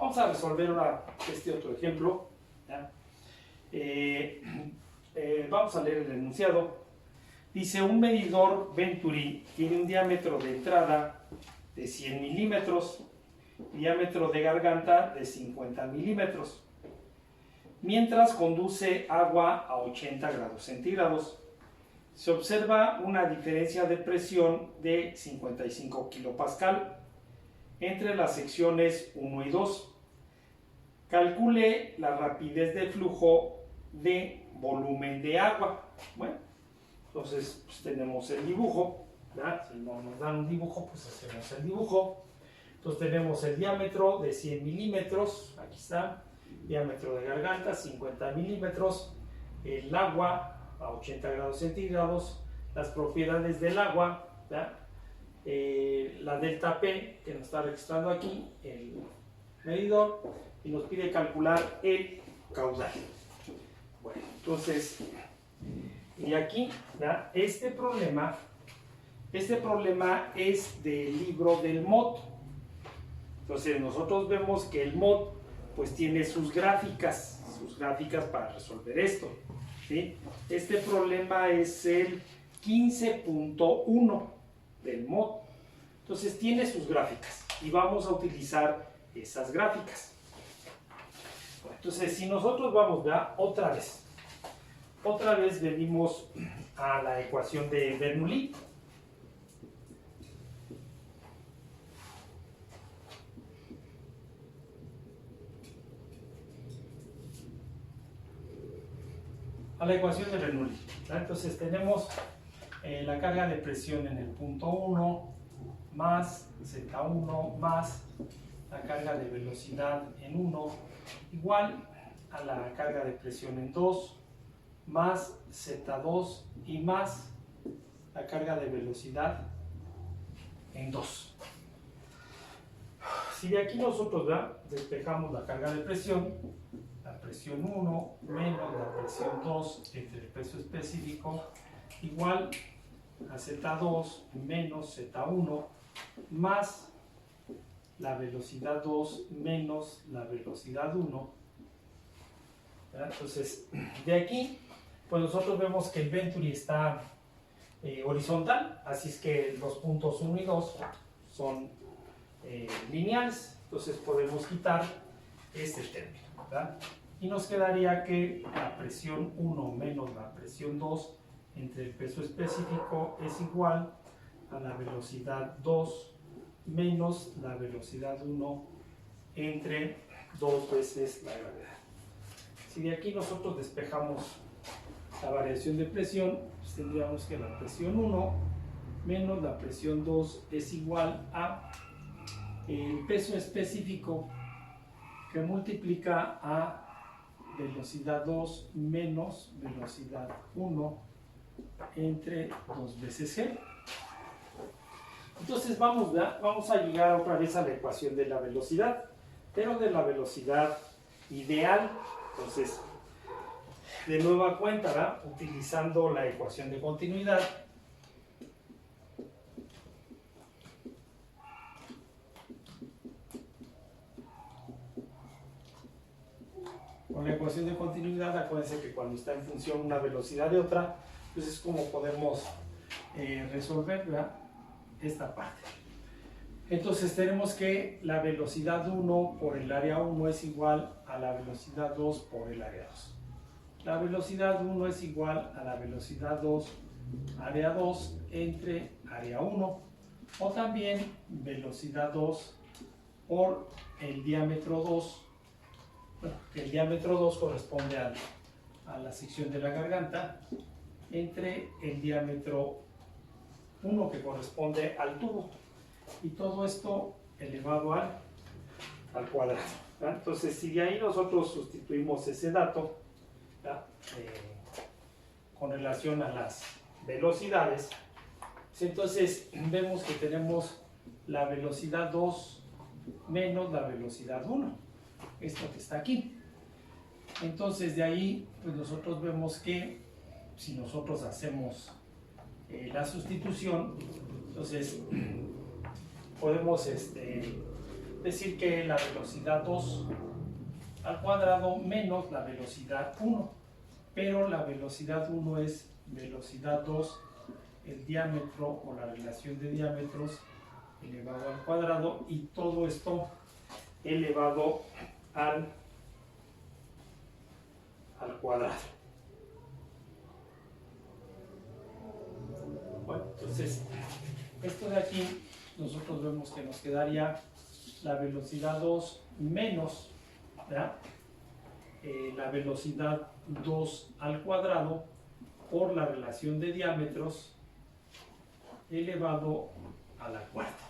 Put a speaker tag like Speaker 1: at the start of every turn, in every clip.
Speaker 1: Vamos a resolver este otro ejemplo. ¿Ya? Vamos a leer el enunciado. Dice, un medidor Venturi tiene un diámetro de entrada de 100 milímetros, diámetro de garganta de 50 milímetros, mientras conduce agua a 80 grados centígrados. Se observa una diferencia de presión de 55 kilopascal entre las secciones 1 y 2. Calcule la rapidez de flujo de volumen de agua. Bueno, entonces pues, tenemos el dibujo, ¿verdad? Si no nos dan un dibujo, pues hacemos el dibujo. Entonces tenemos el diámetro de 100 milímetros, aquí está, diámetro de garganta 50 milímetros, el agua a 80 grados centígrados, las propiedades del agua, ¿verdad? La delta P que nos está registrando aquí, el medidor, y nos pide calcular el caudal. Bueno, entonces, y aquí, ¿verdad? Este problema es del libro del MOD. Entonces nosotros vemos que el MOD pues tiene sus gráficas para resolver esto, ¿sí? Este problema es el 15.1 del MOD. Entonces tiene sus gráficas y vamos a utilizar esas gráficas. Bueno, entonces si nosotros vamos, ¿verdad? Otra vez venimos a la ecuación de Bernoulli. A la ecuación de Bernoulli. Entonces tenemos la carga de presión en el punto 1 más Z1 más la carga de velocidad en 1 igual a la carga de presión en 2 más Z2 y más la carga de velocidad en 2. Si de aquí nosotros, ¿verdad?, despejamos la carga de presión 1 menos la presión 2 entre el peso específico igual a Z2 menos Z1 más la velocidad 2 menos la velocidad 1. Entonces, de aquí, pues nosotros vemos que el Venturi está horizontal, así es que los puntos 1 y 2 son lineales, entonces podemos quitar este término, ¿verdad? Y nos quedaría que la presión 1 menos la presión 2 entre el peso específico es igual a la velocidad 2 menos la velocidad 1 entre 2 veces la gravedad. Si de aquí nosotros despejamos la variación de presión, pues tendríamos que la presión 1 menos la presión 2 es igual a el peso específico que multiplica a velocidad 2 menos velocidad 1 entre 2 veces g. Entonces vamos a llegar otra vez a la ecuación de la velocidad, pero de la velocidad ideal. Entonces, de nueva cuenta, ¿verdad?, utilizando la ecuación de continuidad. Con la ecuación de continuidad, acuérdense que cuando está en función una velocidad de otra, pues es como podemos resolver, ¿verdad?, esta parte. Entonces tenemos que la velocidad 1 por el área 1 es igual a la velocidad 2 por el área 2. La velocidad 1 es igual a la velocidad 2 área 2 entre área 1, o también velocidad 2 por el diámetro 2. Bueno, que el diámetro 2 corresponde a la sección de la garganta, entre el diámetro 1 que corresponde al tubo, y todo esto elevado al cuadrado, ¿verdad? Entonces, si de ahí nosotros sustituimos ese dato, con relación a las velocidades, pues entonces vemos que tenemos la velocidad 2 menos la velocidad 1, esto que está aquí. Entonces de ahí pues nosotros vemos que si nosotros hacemos la sustitución, entonces podemos decir que la velocidad 2 al cuadrado menos la velocidad 1, pero la velocidad 1 es velocidad 2, el diámetro o la relación de diámetros elevado al cuadrado, y todo esto elevado al cuadrado. Bueno, entonces esto de aquí nosotros vemos que nos quedaría la velocidad 2 menos, ¿verdad? La velocidad 2 al cuadrado por la relación de diámetros elevado a la cuarta.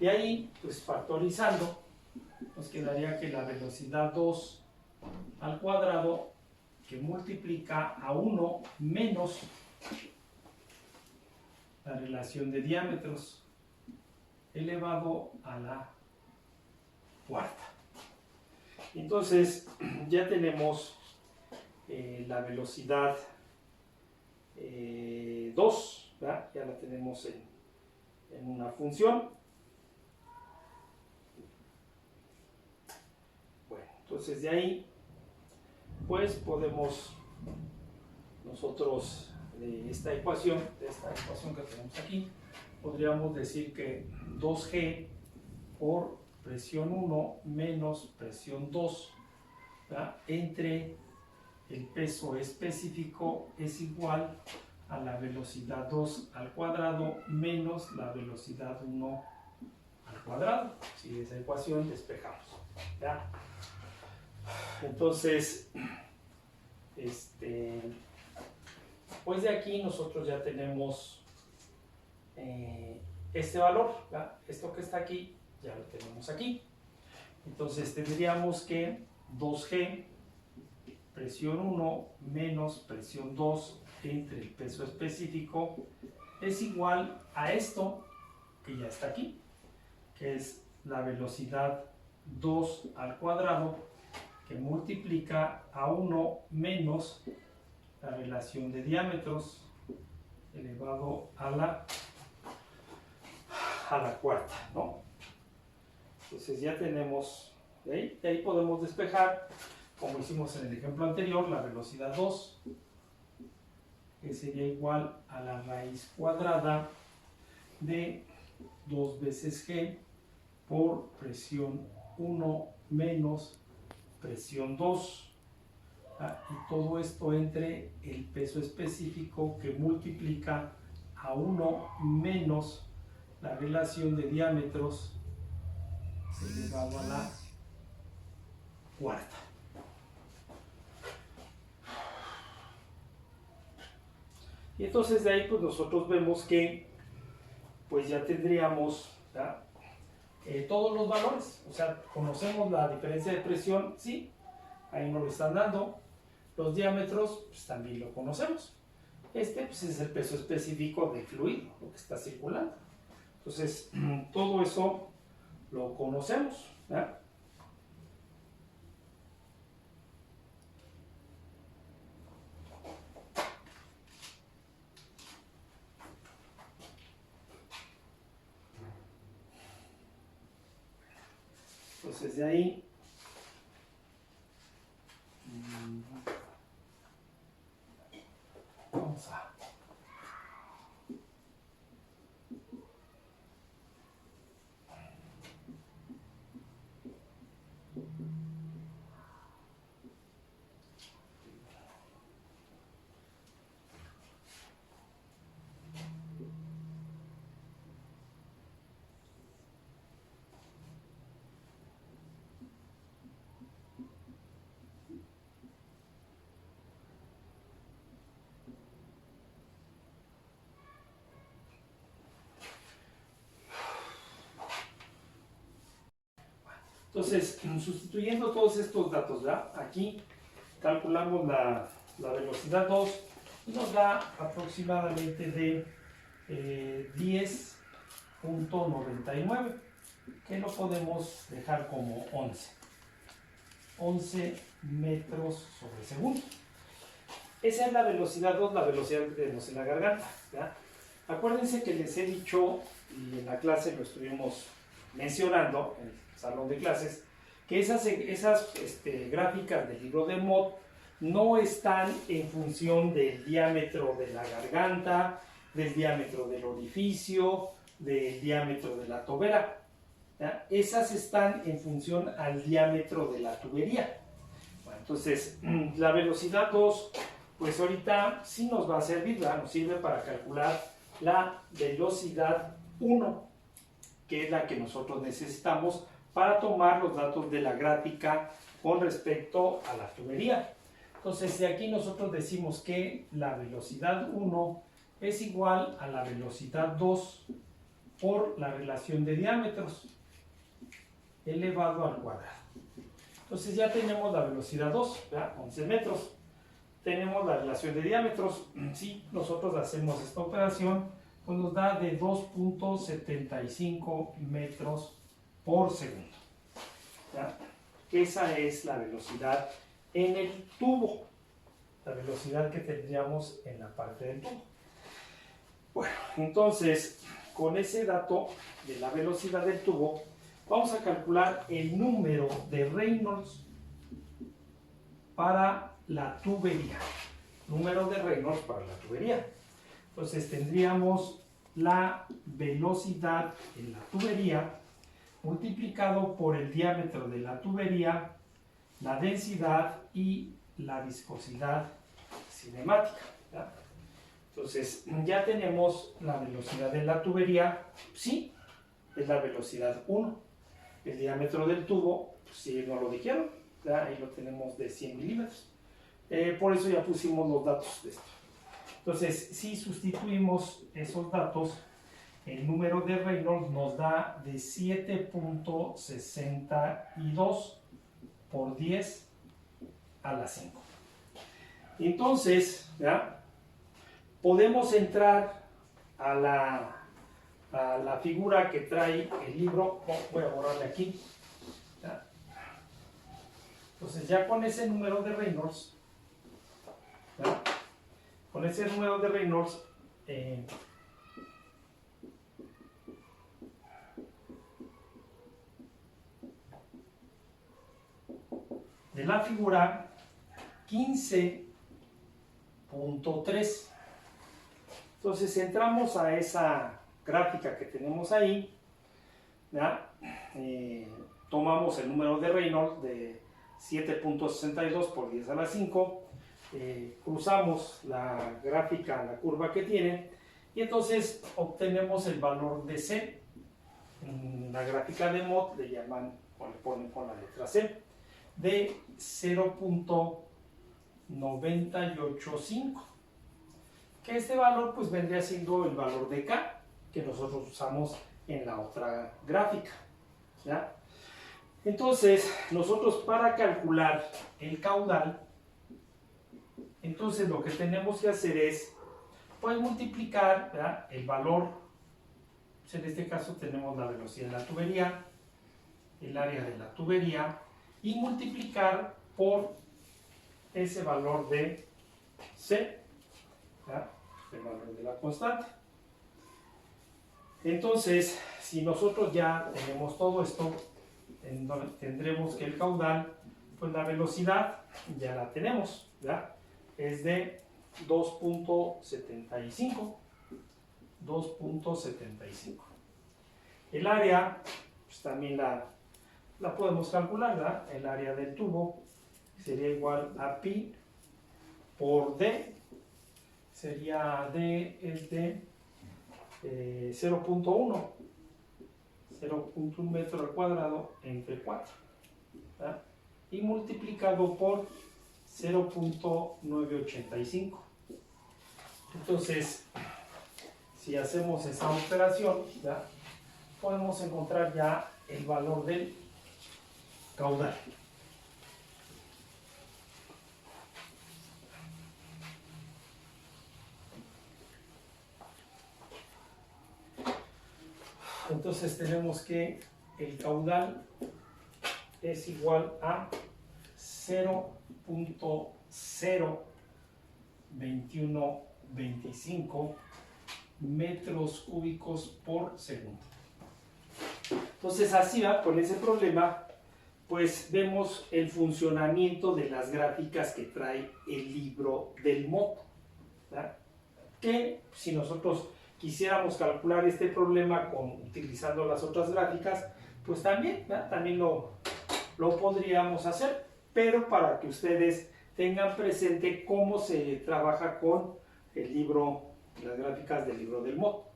Speaker 1: De ahí, pues factorizando, nos quedaría que la velocidad 2 al cuadrado que multiplica a 1 menos la relación de diámetros elevado a la cuarta. Entonces ya tenemos la velocidad 2, ¿verdad? Ya la tenemos en una función. Bueno, entonces de ahí pues podemos nosotros de esta ecuación que tenemos aquí, podríamos decir que 2G por presión 1 menos presión 2, ¿verdad?, entre el peso específico es igual a la velocidad 2 al cuadrado menos la velocidad 1 al cuadrado. Si esa ecuación despejamos, ¿verdad? Entonces, pues de aquí nosotros ya tenemos este valor, ¿verdad? Esto que está aquí ya lo tenemos aquí. Entonces tendríamos que 2G presión 1 menos presión 2 entre el peso específico es igual a esto que ya está aquí, que es la velocidad 2 al cuadrado que multiplica a 1 menos la relación de diámetros elevado a la cuarta, ¿no? Entonces ya tenemos, de ahí podemos despejar, como hicimos en el ejemplo anterior, la velocidad 2, que sería igual a la raíz cuadrada de 2 veces G por presión 1 menos presión 2. Y todo esto entre el peso específico que multiplica a 1 menos la relación de diámetros elevado a la cuarta. Y entonces de ahí pues nosotros vemos que pues ya tendríamos, ¿verdad?, todos los valores. O sea, conocemos la diferencia de presión, sí, ahí nos lo están dando. Los diámetros pues también lo conocemos. Pues es el peso específico del fluido, lo que está circulando. Entonces todo eso lo conocemos, ¿verdad? Entonces de ahí vamos a Entonces, sustituyendo todos estos datos, ¿verdad?, aquí calculamos la velocidad 2 y nos da aproximadamente de 10.99, que lo podemos dejar como 11 metros sobre segundo. Esa es la velocidad 2, la velocidad que tenemos en la garganta, ¿verdad? Acuérdense que les he dicho, y en la clase lo estuvimos mencionando en el salón de clases, que esas gráficas del libro de Mott no están en función del diámetro de la garganta, del diámetro del orificio, del diámetro de la tobera. ¿Ya? Esas están en función al diámetro de la tubería. Bueno, entonces, la velocidad 2, pues ahorita sí nos va a servir, ¿verdad? Nos sirve para calcular la velocidad 1, que es la que nosotros necesitamos para tomar los datos de la gráfica con respecto a la tubería. Entonces, de aquí nosotros decimos que la velocidad 1 es igual a la velocidad 2 por la relación de diámetros elevado al cuadrado. Entonces ya tenemos la velocidad 2, ¿verdad? 11 metros. Tenemos la relación de diámetros. Si nosotros hacemos esta operación, pues nos da de 2.75 metros por segundo. ¿Ya? Esa es la velocidad en el tubo, la velocidad que tendríamos en la parte del tubo. Bueno, entonces, con ese dato de la velocidad del tubo, vamos a calcular el número de Reynolds para la tubería. Número de Reynolds para la tubería. Entonces tendríamos la velocidad en la tubería multiplicado por el diámetro de la tubería, la densidad y la viscosidad cinemática. ¿Ya? Entonces ya tenemos la velocidad de la tubería, sí, es la velocidad 1. El diámetro del tubo, pues, si nos lo dijeron, ¿ya? Ahí lo tenemos de 100 milímetros. Por eso ya pusimos los datos de esto. Entonces, si sustituimos esos datos, el número de Reynolds nos da de 7.62 por 10 a la 5. Entonces, ¿ya? Podemos entrar a la figura que trae el libro. Voy a borrarle aquí. ¿Ya? Entonces, ya con ese número de Reynolds, ¿ya? Con ese número de Reynolds, de la figura 15.3. Entonces entramos a esa gráfica que tenemos ahí, ¿ya? Tomamos el número de Reynolds de 7.62 por 10 a la 5, cruzamos la gráfica, la curva que tiene, y entonces obtenemos el valor de C. En la gráfica de Mott le llaman, o le ponen con la letra C, de 0.985, que este valor pues vendría siendo el valor de K que nosotros usamos en la otra gráfica, ¿ya? Entonces nosotros para calcular el caudal, entonces lo que tenemos que hacer es pues multiplicar, ¿verdad?, el valor. Pues en este caso tenemos la velocidad de la tubería, el área de la tubería, y multiplicar por ese valor de C, ¿ya?, el valor de la constante. Entonces, si nosotros ya tenemos todo esto, tendremos que el caudal, pues la velocidad ya la tenemos, ¿ya? Es de 2.75. El área, pues también la podemos calcular, ¿verdad? El área del tubo sería igual a pi por d. Sería d es de 0.1 metro al cuadrado entre 4, ¿verdad? Y multiplicado por 0.985. Entonces, si hacemos esa operación, ¿ya?, podemos encontrar ya el valor del caudal. Entonces tenemos que el caudal es igual a 0.02125 metros cúbicos por segundo. Entonces así va, con ese problema, pues vemos el funcionamiento de las gráficas que trae el libro del moto, ¿verdad? Que si nosotros quisiéramos calcular este problema utilizando las otras gráficas, pues también, ¿verdad? También lo podríamos hacer, pero para que ustedes tengan presente cómo se trabaja con el libro, las gráficas del libro del moto.